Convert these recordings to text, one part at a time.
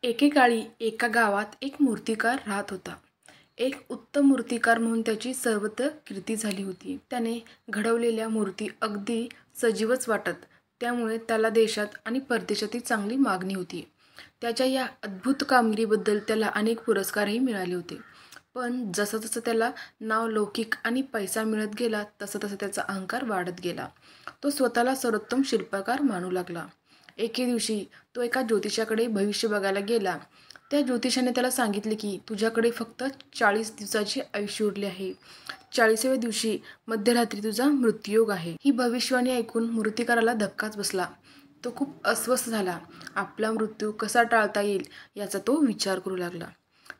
एकेकाळी एका गावात एक मूर्तिकार राहत होता. एक उत्तम मूर्तिकार म्हणून त्याची सर्वत्र कीर्ती झाली होती. त्याने घडवलेल्या मूर्ती अगदी सजीवच वाटत, त्यामुळे त्याला देशात आणि परदेशातही चांगली मागणी होती. त्याच्या या अद्भुत कामगिरीबद्दल त्याला अनेक पुरस्कारही मिळाले होते. पण जसं जसं त्याला नाव, लौकिक आणि पैसा मिळत गेला, तसं तसं त्याचा अहंकार वाढत गेला. तो स्वतःला सर्वोत्तम शिल्पकार मानू लागला. एके दिवशी तो एका ज्योतिषाकडे भविष्य बघायला गेला. त्या ज्योतिषाने त्याला सांगितले की तुझ्याकडे फक्त 40 दिवसाचे आयुष्य उरले आहे. 40व्या दिवशी मध्यरात्री तुझा मृत्यूयोग आहे. ही भविष्यवाणी ऐकून मूर्तिकाराला धक्काच बसला. तो खूप अस्वस्थ झाला. आपला मृत्यू कसा टाळता येईल याचा तो विचार करू लागला.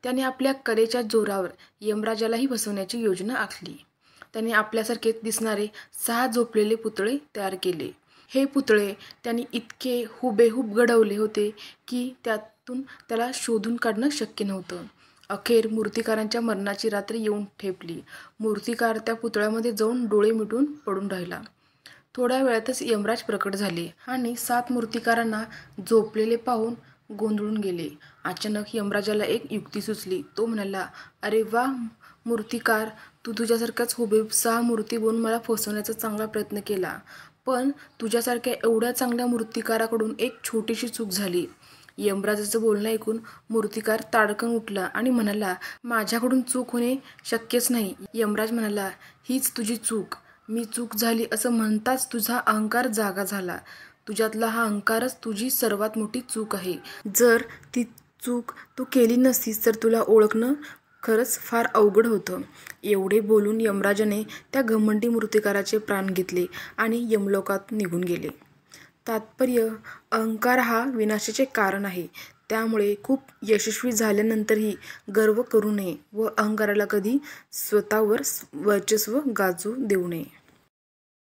त्याने आपल्या कलेच्या जोरावर यमराजालाही बसवण्याची योजना आखली. त्याने आपल्यासारखे दिसणारे 6 झोपलेले पुतळे तयार केले. हे पुतळे त्यांनी इतके हुबेहूब घडवले होते की त्यातून त्याला शोधून काढणं शक्य नव्हतं. अखेर मूर्तिकारांच्या मरणाची रात्र येऊन ठेपली. मूर्तिकार त्या पुतळ्यामध्ये जाऊन डोळे मिटून पडून राहिला. थोड्या वेळातच यमराज प्रकट झाले आणि 7 मूर्तिकारांना झोपलेले पाहून गोंधळून गेले. अचानक यमराजाला एक युक्ती सुचली. तो म्हणाला, "अरे वा मूर्तिकार, तू तुझ्यासारख्याच हुबेहूब 6 मूर्ती बनवून मला फसवण्याचा चांगला प्रयत्न केला. पण तुझ्यासारख्या एवढ्या चांगल्या मूर्तिकाराकडून एक छोटीशी चूक झाली." यमराजाचं बोलणं ऐकून मूर्तिकार ताडकन उठला आणि म्हणाला, "माझ्याकडून चूक होणे शक्यच नाही." यमराज म्हणाला, "हीच तुझी चूक. मी चूक झाली असं म्हणताच तुझा अहंकार जागा झाला. तुझ्यातला हा अहंकारच तुझी सर्वात मोठी चूक आहे. जर ती चूक तू केली नसतीस तर तुला ओळखणं खरंच फार अवघड होतं." एवढे बोलून यमराजाने त्या घमंडी मूर्तिकाराचे प्राण घेतले आणि यमलोकात निघून गेले. तात्पर्य: अहंकार हा विनाशाचे कारण आहे. त्यामुळे खूप यशस्वी झाल्यानंतरही गर्व करू नये व अहंकाराला कधी स्वतःवर वर्चस्व गाजू देऊ नये.